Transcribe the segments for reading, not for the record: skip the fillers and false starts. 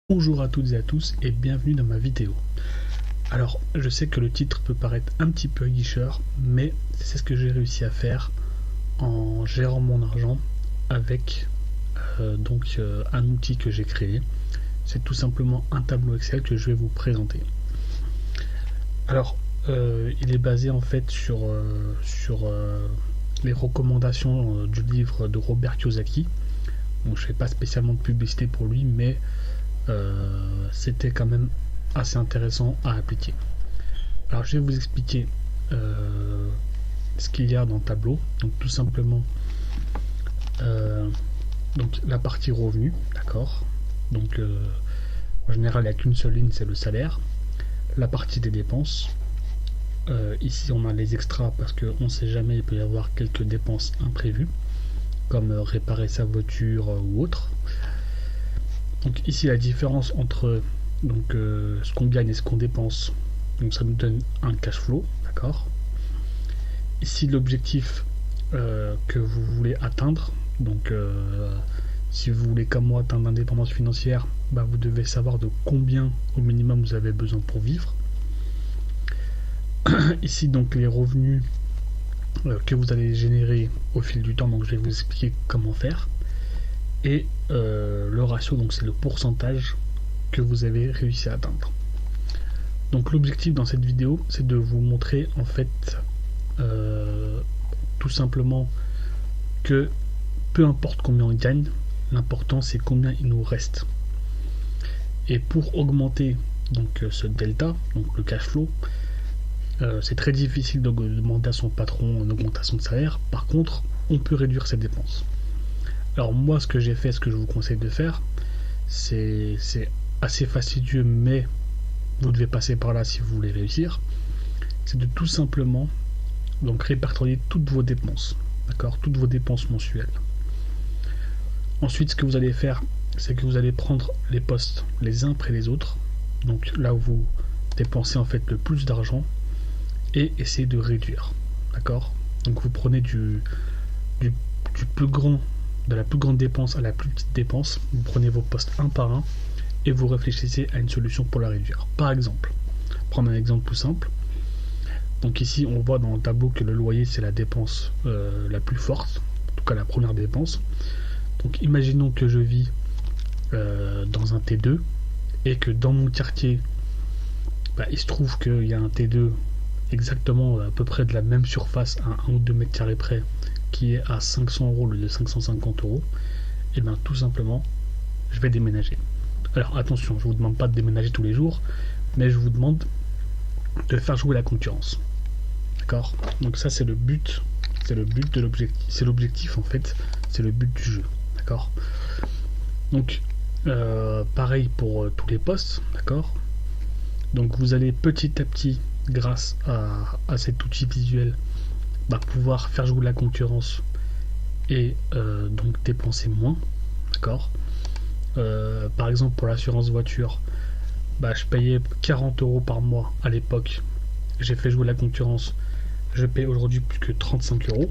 Bonjour à toutes et à tous et bienvenue dans ma vidéo. Alors je sais que le titre peut paraître un petit peu guicheur, mais c'est ce que j'ai réussi à faire en gérant mon argent avec un outil que j'ai créé. C'est tout simplement un tableau Excel que je vais vous présenter. Alors il est basé en fait sur les recommandations du livre de Robert Kiyosaki. Donc je ne fais pas spécialement de publicité pour lui, mais c'était quand même assez intéressant à appliquer. Alors je vais vous expliquer ce qu'il y a dans le tableau. Donc tout simplement donc la partie revenu, d'accord. Donc en général il n'y a qu'une seule ligne, c'est le salaire. La partie des dépenses. Ici on a les extras parce qu'on ne sait jamais, il peut y avoir quelques dépenses imprévues, comme réparer sa voiture ou autre. Donc ici la différence entre ce qu'on gagne et ce qu'on dépense, donc ça nous donne un cash flow, d'accord. Ici l'objectif que vous voulez atteindre, donc si vous voulez comme moi atteindre l'indépendance financière, vous devez savoir de combien au minimum vous avez besoin pour vivre. Ici donc les revenus que vous allez générer au fil du temps, donc je vais vous expliquer comment faire. Et le ratio, donc c'est le pourcentage que vous avez réussi à atteindre. Donc l'objectif dans cette vidéo, c'est de vous montrer en fait tout simplement que peu importe combien on gagne, l'important c'est combien il nous reste. Et pour augmenter donc ce delta, donc le cash flow, c'est très difficile de demander à son patron une augmentation de salaire. Par contre, on peut réduire ses dépenses. Alors moi, ce que j'ai fait, ce que je vous conseille de faire, c'est assez fastidieux, mais vous devez passer par là si vous voulez réussir. C'est de tout simplement donc répertorier toutes vos dépenses, d'accord, toutes vos dépenses mensuelles. Ensuite, ce que vous allez faire, c'est que vous allez prendre les postes les uns après les autres, donc là où vous dépensez en fait le plus d'argent, et essayer de réduire, d'accord. Donc vous prenez du plus grand, de la plus grande dépense à la plus petite dépense, vous prenez vos postes un par un et vous réfléchissez à une solution pour la réduire. Par exemple, prendre un exemple tout simple. Donc ici on voit dans le tableau que le loyer c'est la dépense la plus forte, en tout cas la première dépense. Donc imaginons que je vis dans un T2 et que dans mon quartier il se trouve qu'il y a un T2 exactement à peu près de la même surface à 1 ou 2 mètres carrés près qui est à 500 € au lieu de 550 €, et bien tout simplement je vais déménager. Alors attention, je vous demande pas de déménager tous les jours, mais je vous demande de faire jouer la concurrence, d'accord. Donc ça c'est le but de l'objectif, c'est l'objectif en fait, c'est le but du jeu, d'accord. Donc pareil pour tous les postes, d'accord. Donc vous allez petit à petit, grâce à cet outil visuel, pouvoir faire jouer la concurrence et donc dépenser moins, d'accord. Par exemple pour l'assurance voiture, je payais 40 € par mois à l'époque, j'ai fait jouer la concurrence, je paye aujourd'hui plus que 35 €,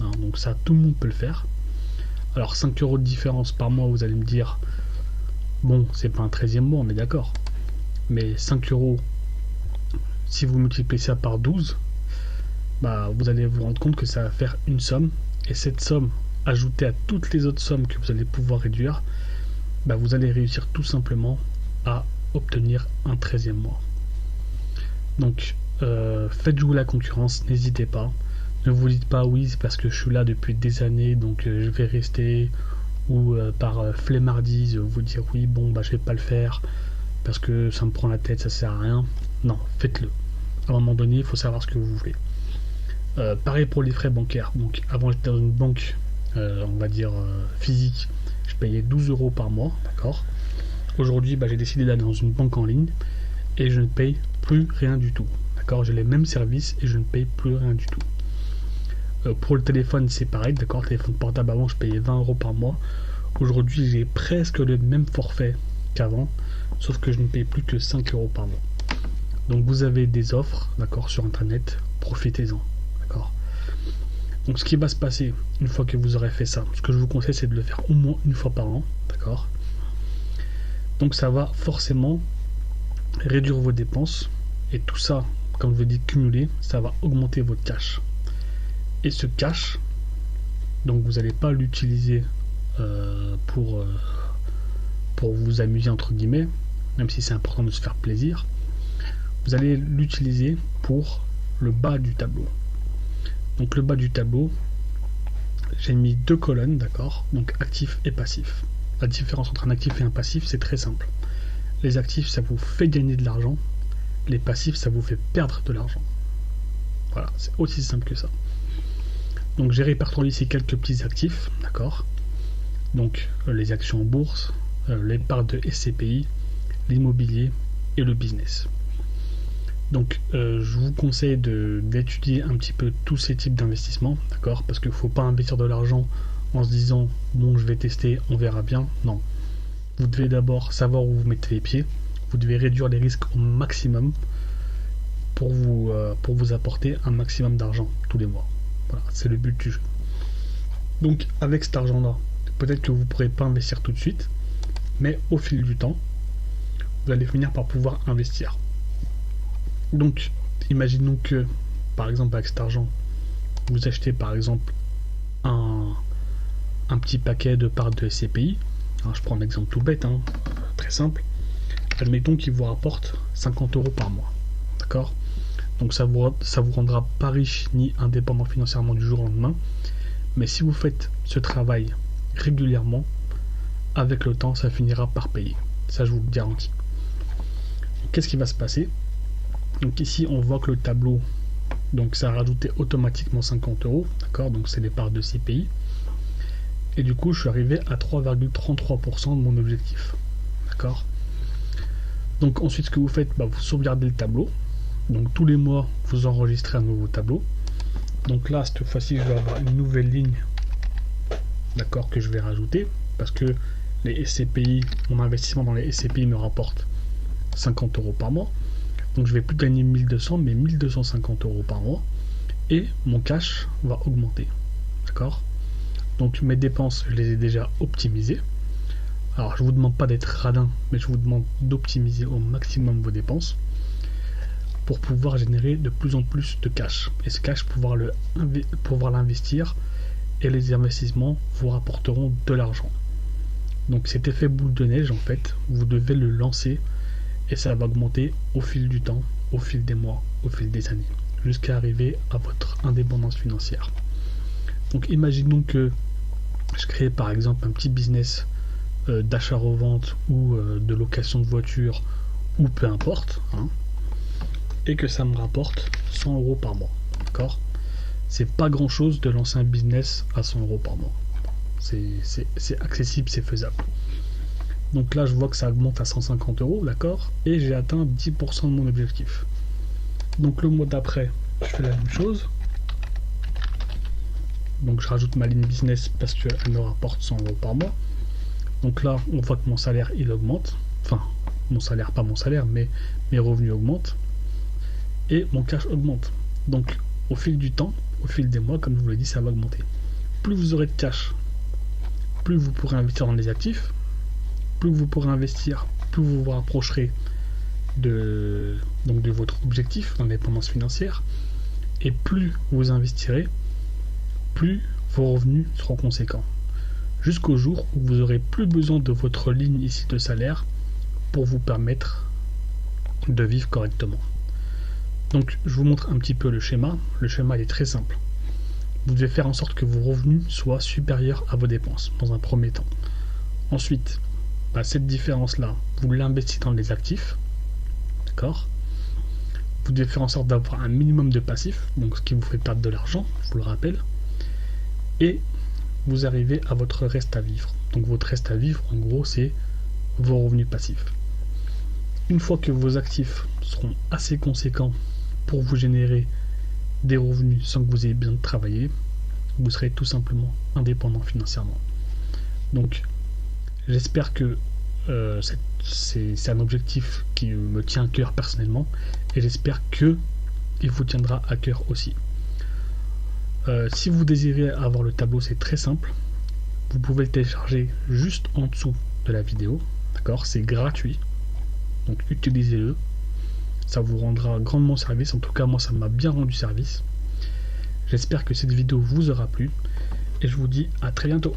hein, donc ça tout le monde peut le faire. Alors 5 € de différence par mois, vous allez me dire bon, c'est pas un 13e mois, on est d'accord, mais 5 €, si vous multipliez ça par 12, vous allez vous rendre compte que ça va faire une somme, et cette somme ajoutée à toutes les autres sommes que vous allez pouvoir réduire, vous allez réussir tout simplement à obtenir un 13e mois. Donc faites jouer la concurrence, n'hésitez pas, ne vous dites pas oui c'est parce que je suis là depuis des années donc je vais rester, ou par flemmardise vous dire oui je vais pas le faire parce que ça me prend la tête, ça sert à rien. Non, faites-le. À un moment donné, il faut savoir ce que vous voulez. Pareil pour les frais bancaires. Donc avant j'étais dans une banque, on va dire physique, je payais 12 € par mois, d'accord. Aujourd'hui, j'ai décidé d'aller dans une banque en ligne et je ne paye plus rien du tout, d'accord. J'ai les mêmes services et je ne paye plus rien du tout. Pour le téléphone, c'est pareil, d'accord. Le téléphone portable, avant, je payais 20 € par mois. Aujourd'hui, j'ai presque le même forfait qu'avant, sauf que je ne paye plus que 5 € par mois. Donc vous avez des offres, d'accord, sur internet, profitez-en, d'accord. Donc ce qui va se passer une fois que vous aurez fait ça, ce que je vous conseille c'est de le faire au moins une fois par an, d'accord. Donc ça va forcément réduire vos dépenses. Et tout ça, comme je vous dis, cumulé, ça va augmenter votre cash. Et ce cash, donc vous n'allez pas l'utiliser pour vous amuser entre guillemets, même si c'est important de se faire plaisir. Vous allez l'utiliser pour le bas du tableau. Donc le bas du tableau, j'ai mis 2 colonnes, d'accord, donc actif et passif. La différence entre un actif et un passif, c'est très simple. Les actifs, ça vous fait gagner de l'argent. Les passifs, ça vous fait perdre de l'argent. Voilà, c'est aussi simple que ça. Donc j'ai répertorié ici quelques petits actifs, d'accord. Donc les actions en bourse, les parts de SCPI, l'immobilier et le business. Donc je vous conseille d'étudier un petit peu tous ces types d'investissements, d'accord, parce qu'il ne faut pas investir de l'argent en se disant bon, je vais tester, on verra bien. Non, vous devez d'abord savoir où vous mettez les pieds. Vous devez réduire les risques au maximum pour vous apporter un maximum d'argent tous les mois. Voilà, c'est le but du jeu. Donc avec cet argent-là, peut-être que vous ne pourrez pas investir tout de suite, mais au fil du temps, vous allez finir par pouvoir investir. Donc, imaginons que, par exemple, avec cet argent, vous achetez par exemple un petit paquet de parts de SCPI. Alors, je prends un exemple tout bête, très simple. Admettons qu'il vous rapporte 50 € par mois. D'accord? Donc ça vous rendra pas riche ni indépendant financièrement du jour au lendemain. Mais si vous faites ce travail régulièrement, avec le temps, ça finira par payer. Ça, je vous le garantis. Qu'est-ce qui va se passer? Donc ici, on voit que le tableau, donc ça a rajouté automatiquement 50 €. D'accord? Donc c'est les parts de CPI. Et du coup, je suis arrivé à 3,33% de mon objectif. D'accord? Donc ensuite, ce que vous faites, vous sauvegardez le tableau. Donc tous les mois, vous enregistrez un nouveau tableau. Donc là, cette fois-ci, je vais avoir une nouvelle ligne, d'accord, que je vais rajouter, parce que les SCPI, mon investissement dans les SCPI me rapporte 50 € par mois. Donc je vais plus gagner 1200, mais 1250 € par mois. Et mon cash va augmenter. D'accord? Donc mes dépenses, je les ai déjà optimisées. Alors je ne vous demande pas d'être radin, mais je vous demande d'optimiser au maximum vos dépenses pour pouvoir générer de plus en plus de cash. Et ce cash, pouvoir l'investir, et les investissements vous rapporteront de l'argent. Donc cet effet boule de neige, en fait, vous devez le lancer et ça va augmenter au fil du temps, au fil des mois, au fil des années, jusqu'à arriver à votre indépendance financière. Donc imaginons que je crée par exemple un petit business d'achat-revente ou de location de voiture, ou peu importe, et que ça me rapporte 100 € par mois. D'accord? C'est pas grand chose de lancer un business à 100 € par mois. C'est accessible, c'est faisable. Donc là, je vois que ça augmente à 150 €, d'accord? Et j'ai atteint 10% de mon objectif. Donc le mois d'après, je fais la même chose. Donc je rajoute ma ligne business parce qu'elle me rapporte 100 € par mois. Donc là, on voit que mon salaire, il augmente. Enfin, mon salaire, pas mon salaire, mais mes revenus augmentent. Et mon cash augmente. Donc au fil du temps, au fil des mois, comme je vous l'ai dit, ça va augmenter. Plus vous aurez de cash, plus vous pourrez investir dans les actifs, plus vous pourrez investir, plus vous vous rapprocherez de votre objectif d'indépendance financière, et plus vous investirez, plus vos revenus seront conséquents. Jusqu'au jour où vous n'aurez plus besoin de votre ligne ici de salaire pour vous permettre de vivre correctement. Donc je vous montre un petit peu le schéma. Le schéma est très simple. Vous devez faire en sorte que vos revenus soient supérieurs à vos dépenses dans un premier temps. Ensuite, cette différence-là, vous l'investissez dans les actifs. D'accord? Vous devez faire en sorte d'avoir un minimum de passifs, donc ce qui vous fait perdre de l'argent, je vous le rappelle. Et vous arrivez à votre reste à vivre. Donc votre reste à vivre, en gros, c'est vos revenus passifs. Une fois que vos actifs seront assez conséquents pour vous générer des revenus sans que vous ayez besoin de travailler, vous serez tout simplement indépendant financièrement. Donc j'espère que c'est un objectif qui me tient à cœur personnellement, et j'espère que il vous tiendra à cœur aussi. Si vous désirez avoir le tableau, c'est très simple. Vous pouvez le télécharger juste en dessous de la vidéo. D'accord, c'est gratuit. Donc utilisez-le. Ça vous rendra grandement service. En tout cas, moi, ça m'a bien rendu service. J'espère que cette vidéo vous aura plu. Et je vous dis à très bientôt.